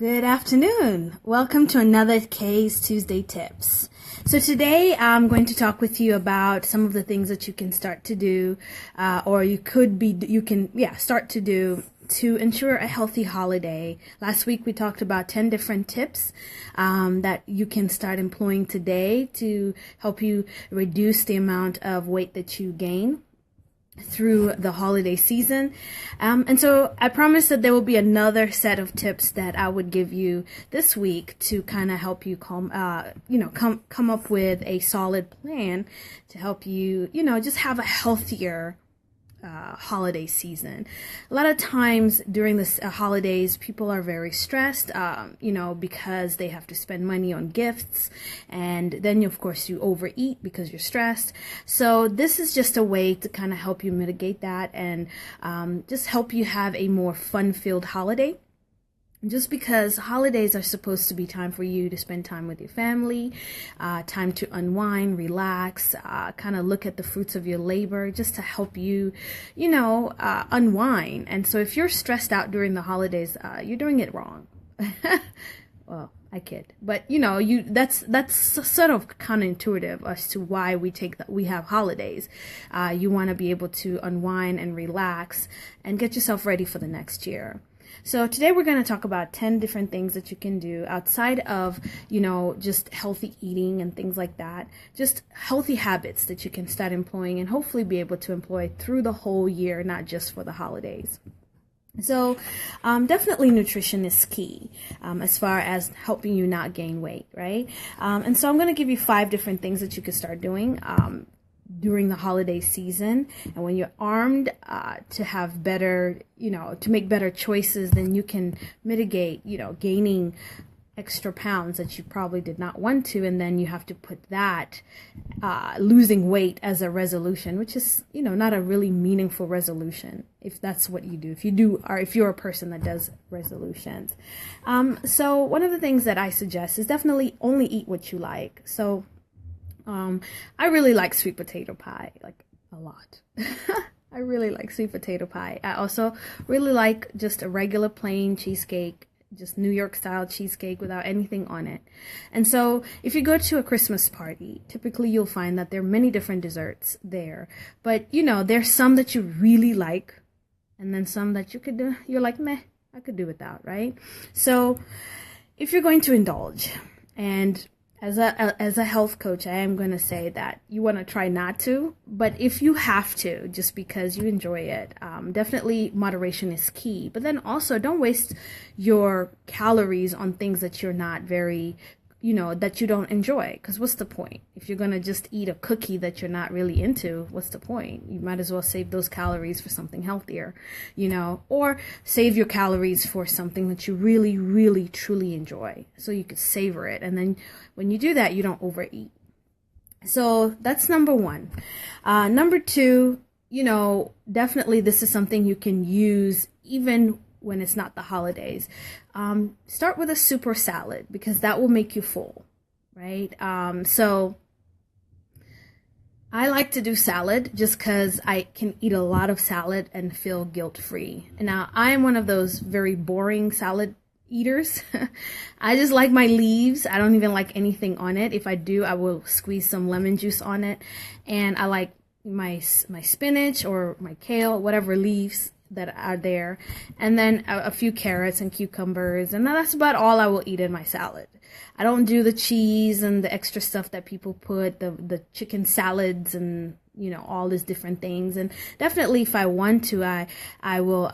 Good afternoon. Welcome to another Kay's Tuesday Tips. So today I'm going to talk with you about some of the things that you can start to do, start to do to ensure a healthy holiday. Last week we talked about 10 different tips that you can start employing today to help you reduce the amount of weight that you gain through the holiday season. And so I promised that there will be another set of tips that I would give you this week to kind of help you come up with a solid plan to help you, just have a healthier holiday season. A lot of times during the holidays, people are very stressed, because they have to spend money on gifts, and then of course you overeat because you're stressed. So this is just a way to kind of help you mitigate that and just help you have a more fun-filled holiday. Just because holidays are supposed to be time for you to spend time with your family, time to unwind, relax, kind of look at the fruits of your labor, just to help you, unwind. And so if you're stressed out during the holidays, you're doing it wrong. Well, I kid, but that's sort of counterintuitive as to why we have holidays. You want to be able to unwind and relax and get yourself ready for the next year. So today we're going to talk about 10 different things that you can do outside of, just healthy eating and things like that. Just healthy habits that you can start employing and hopefully be able to employ through the whole year, not just for the holidays. So definitely nutrition is key as far as helping you not gain weight, right? And so I'm going to give you 5 different things that you can start doing during the holiday season. And when you're armed to have better, to make better choices, then you can mitigate, gaining extra pounds that you probably did not want to. And then you have to put that losing weight as a resolution, which is, not a really meaningful resolution if that's what you do. If you're a person that does resolutions. So one of the things that I suggest is definitely only eat what you like. So I really like sweet potato pie, like a lot. I really like sweet potato pie. I also really like just a regular plain cheesecake, just New York style cheesecake without anything on it. And so if you go to a Christmas party, typically you'll find that there are many different desserts there. But, there's some that you really like, and then some that you're like, meh, I could do without, right? So if you're going to indulge, and as a health coach, I am going to say that you want to try not to, but if you have to, just because you enjoy it, definitely moderation is key. But then also don't waste your calories on things that you're not very, that you don't enjoy. Because what's the point? If you're going to just eat a cookie that you're not really into, what's the point? You might as well save those calories for something healthier, or save your calories for something that you really, really, truly enjoy, so you could savor it. And then when you do that, you don't overeat. So that's number 1. Number 2, definitely this is something you can use even when it's not the holidays. Start with a super salad, because that will make you full, right? So I like to do salad just because I can eat a lot of salad and feel guilt-free. And now I am one of those very boring salad eaters. I just like my leaves. I don't even like anything on it. If I do, I will squeeze some lemon juice on it. And I like my spinach or my kale, whatever leaves that are there, and then a few carrots and cucumbers, and that's about all I will eat in my salad. I don't do the cheese and the extra stuff that people put, the chicken salads and all these different things. And definitely if I want to, I will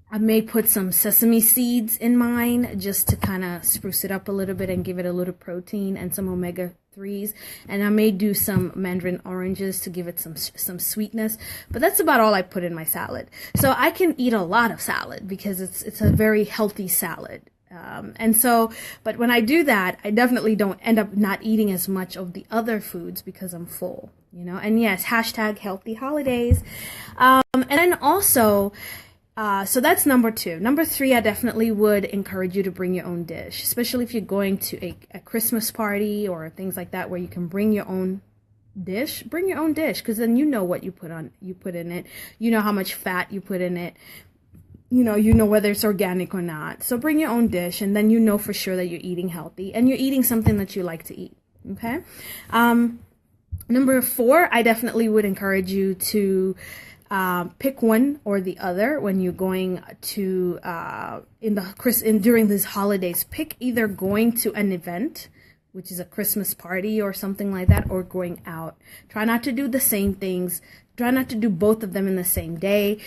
I may put some sesame seeds in mine just to kind of spruce it up a little bit and give it a little protein and some omega-3s. And I may do some mandarin oranges to give it some sweetness. But that's about all I put in my salad. So I can eat a lot of salad because it's a very healthy salad. But when I do that, I definitely don't end up not eating as much of the other foods because I'm full, And yes, #healthy holidays. And then also, so that's number 2. Number 3, I definitely would encourage you to bring your own dish, especially if you're going to a Christmas party or things like that where you can bring your own dish. Bring your own dish, because then you know what you put in it. You know how much fat you put in it. you know whether it's organic or not. So bring your own dish, and then you know for sure that you're eating healthy and you're eating something that you like to eat. Okay. Number 4, I definitely would encourage you to pick one or the other when you're going to during these holidays. Pick either going to an event, which is a Christmas party or something like that, or going out. Try not to do the same things. Try not to do both of them in the same day.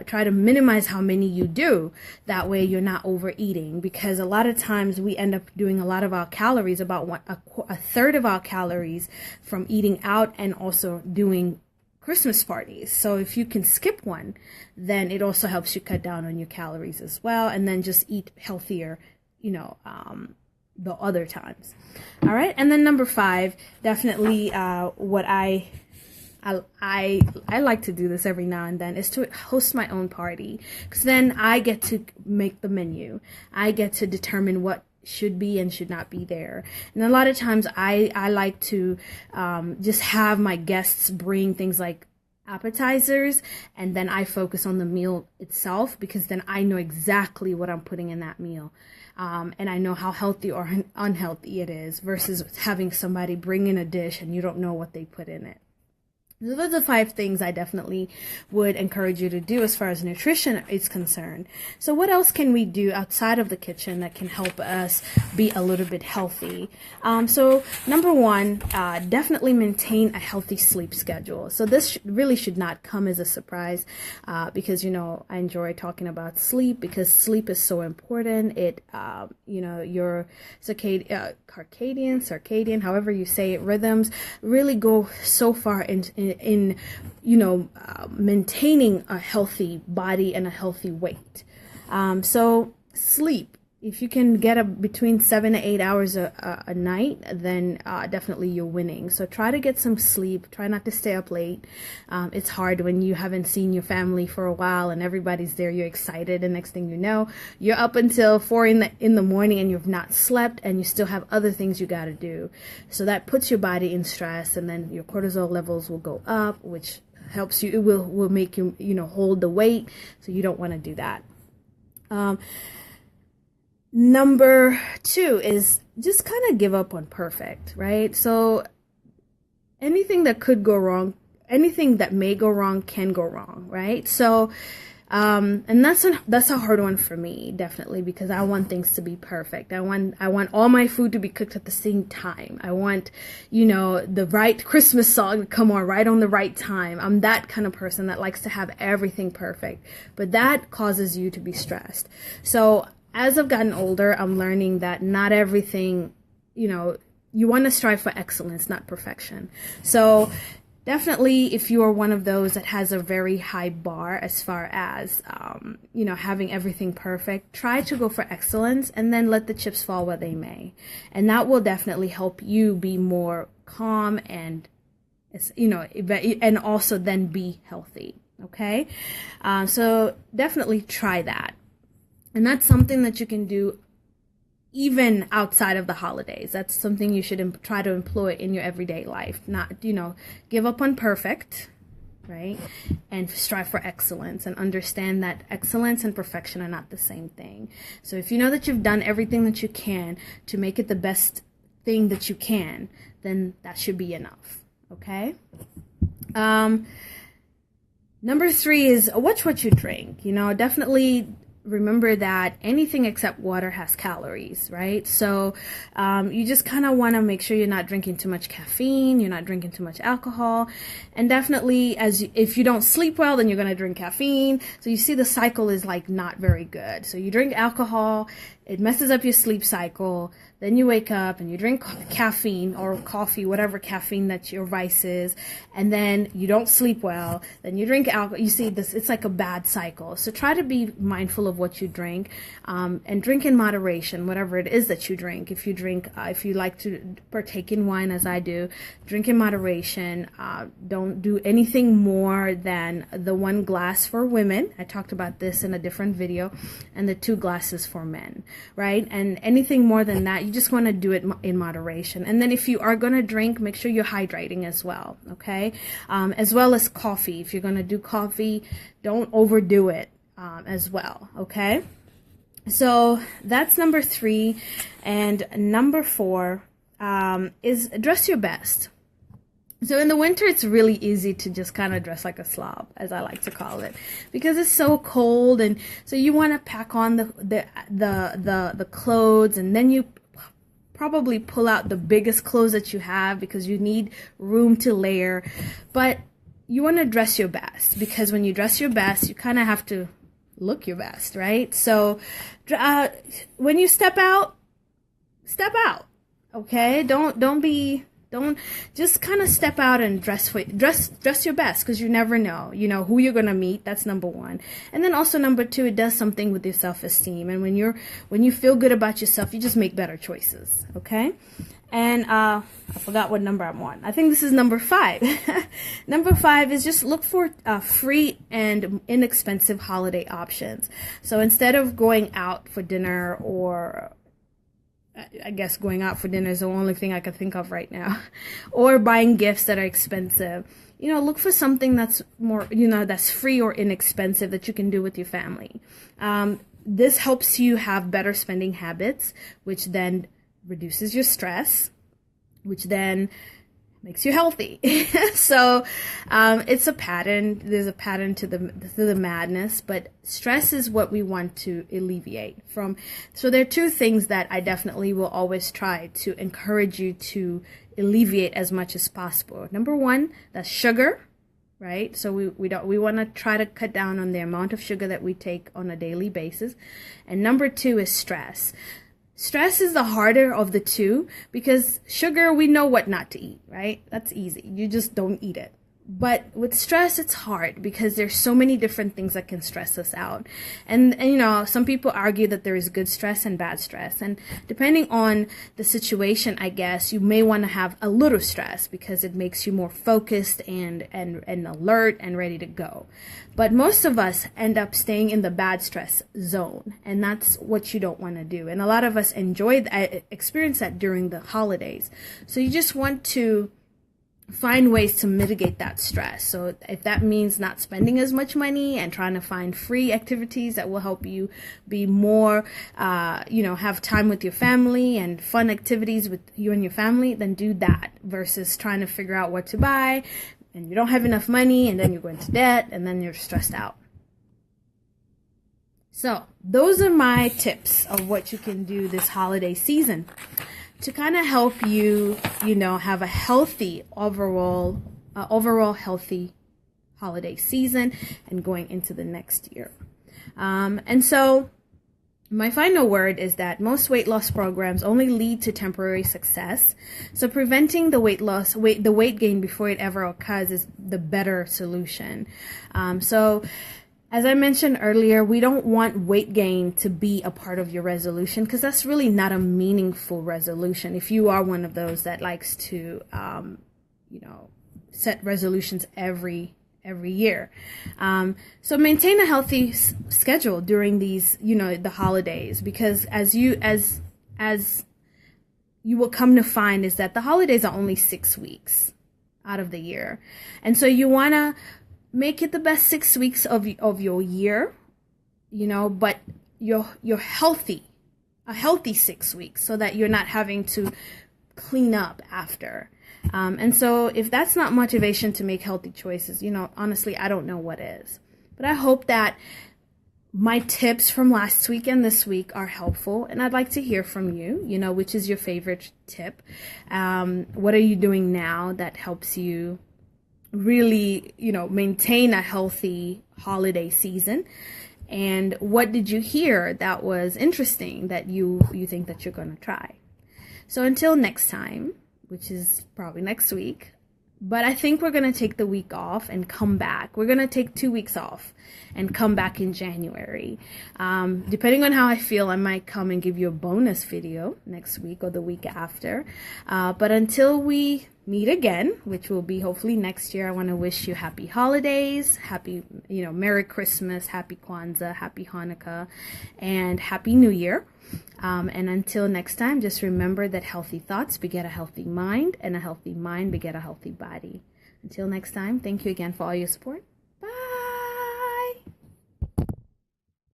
Try to minimize how many you do. That way you're not overeating, because a lot of times we end up doing a lot of our calories, about a third of our calories, from eating out and also doing Christmas parties. So if you can skip one, then it also helps you cut down on your calories as well, and then just eat healthier, the other times. All right. And then number 5, definitely what I like to do this every now and then, is to host my own party, because then I get to make the menu. I get to determine what should be and should not be there. And a lot of times I like to just have my guests bring things like appetizers, and then I focus on the meal itself, because then I know exactly what I'm putting in that meal. And I know how healthy or unhealthy it is, versus having somebody bring in a dish and you don't know what they put in it. So those are 5 things I definitely would encourage you to do as far as nutrition is concerned. So what else can we do outside of the kitchen that can help us be a little bit healthy? So number 1, definitely maintain a healthy sleep schedule. So this really should not come as a surprise, because, I enjoy talking about sleep, because sleep is so important. It, your circadian, however you say it, rhythms really go so far in maintaining a healthy body and a healthy weight. So sleep, if you can get between 7 to 8 hours a night, then definitely you're winning. So try to get some sleep. Try not to stay up late. It's hard when you haven't seen your family for a while and everybody's there. You're excited, and next thing you know, you're up until 4 in the morning and you've not slept, and you still have other things you got to do. So that puts your body in stress, and then your cortisol levels will go up, which helps you. It will make you hold the weight. So you don't want to do that. Number 2 is just kind of give up on perfect, right? So anything that could go wrong, anything that may go wrong can go wrong, right? So, and that's a hard one for me, definitely, because I want things to be perfect. I want all my food to be cooked at the same time. I want, the right Christmas song to come on right on the right time. I'm that kind of person that likes to have everything perfect, but that causes you to be stressed. So as I've gotten older, I'm learning that not everything, you want to strive for excellence, not perfection. So definitely, if you are one of those that has a very high bar as far as, having everything perfect, try to go for excellence, and then let the chips fall where they may. And that will definitely help you be more calm and, and also then be healthy. Okay. So definitely try that. And that's something that you can do even outside of the holidays. That's something you should try to employ in your everyday life. Not, give up on perfect, right? And strive for excellence, and understand that excellence and perfection are not the same thing. So if you know that you've done everything that you can to make it the best thing that you can, then that should be enough, okay? Number 3 is watch what you drink. Definitely remember that anything except water has calories, right? So you just kind of want to make sure you're not drinking too much caffeine, you're not drinking too much alcohol, and definitely if you don't sleep well, then you're going to drink caffeine. So you see the cycle is like not very good. So you drink alcohol, it messes up your sleep cycle. Then you wake up and you drink caffeine or coffee, whatever caffeine that your vice is, and then you don't sleep well. Then you drink alcohol. You see this, it's like a bad cycle. So try to be mindful of what you drink, and drink in moderation, whatever it is that you drink. If you drink, if you like to partake in wine, as I do, drink in moderation. Don't do anything more than the 1 glass for women. I talked about this in a different video, and the 2 glasses for men, right? And anything more than that, you just want to do it in moderation. And then if you are going to drink, make sure you're hydrating as well, okay? As well as coffee. If you're going to do coffee, don't overdo it. as well. Okay, so that's number 3, and number 4 is dress your best. So in the winter, it's really easy to just kind of dress like a slob, as I like to call it, because it's so cold, and so you want to pack on the clothes, and then you probably pull out the biggest clothes that you have because you need room to layer. But you want to dress your best, because when you dress your best, you kind of have to look your best, right? So when you step out, okay? Don't just kind of step out and dress your best, because you never know, who you're going to meet. That's number 1. And then also number 2, it does something with your self-esteem. And when you feel good about yourself, you just make better choices. Okay. And I forgot what number I'm on. I think this is number 5. Number 5 is just look for free and inexpensive holiday options. So instead of going out for dinner, or I guess going out for dinner is the only thing I can think of right now, or buying gifts that are expensive, look for something that's more, that's free or inexpensive that you can do with your family. This helps you have better spending habits, which then reduces your stress, which then makes you healthy. So it's a pattern. There's a pattern to the madness, but stress is what we want to alleviate from. So there are 2 things that I definitely will always try to encourage you to alleviate as much as possible. Number 1, that's sugar, right? So we want to try to cut down on the amount of sugar that we take on a daily basis. And number 2 is stress. Stress is the harder of the 2, because sugar, we know what not to eat, right? That's easy. You just don't eat it. But with stress, it's hard because there's so many different things that can stress us out. And some people argue that there is good stress and bad stress. And depending on the situation, I guess, you may want to have a little stress because it makes you more focused and alert and ready to go. But most of us end up staying in the bad stress zone, and that's what you don't want to do. And a lot of us experience that during the holidays. So you just want to find ways to mitigate that stress. So if that means not spending as much money and trying to find free activities that will help you be more, have time with your family and fun activities with you and your family, then do that, versus trying to figure out what to buy and you don't have enough money, and then you go into debt, and then you're stressed out. So those are my tips of what you can do this holiday season to kind of help you, have a healthy overall healthy holiday season and going into the next year. And so my final word is that most weight loss programs only lead to temporary success. So preventing the weight gain before it ever occurs is the better solution. So as I mentioned earlier, we don't want weight gain to be a part of your resolution, because that's really not a meaningful resolution. If you are one of those that likes to, set resolutions every year. So maintain a healthy schedule during these, the holidays, because as you will come to find is that the holidays are only 6 weeks out of the year. And so you want to make it the best 6 weeks of your year, but you're healthy, a healthy 6 weeks, so that you're not having to clean up after. And so if that's not motivation to make healthy choices, honestly, I don't know what is. But I hope that my tips from last week and this week are helpful, and I'd like to hear from you, which is your favorite tip. What are you doing now that helps you really, maintain a healthy holiday season? And what did you hear that was interesting that you think that you're going to try? So until next time, which is probably next week, but I think we're going to take the week off and come back. We're going to take 2 weeks off and come back in January. Depending on how I feel, I might come and give you a bonus video next week or the week after. But until we meet again, which will be hopefully next year, I want to wish you happy holidays, happy, Merry Christmas, happy Kwanzaa, happy Hanukkah, and happy New Year. And until next time, just remember that healthy thoughts beget a healthy mind, and a healthy mind beget a healthy body. Until next time, thank you again for all your support.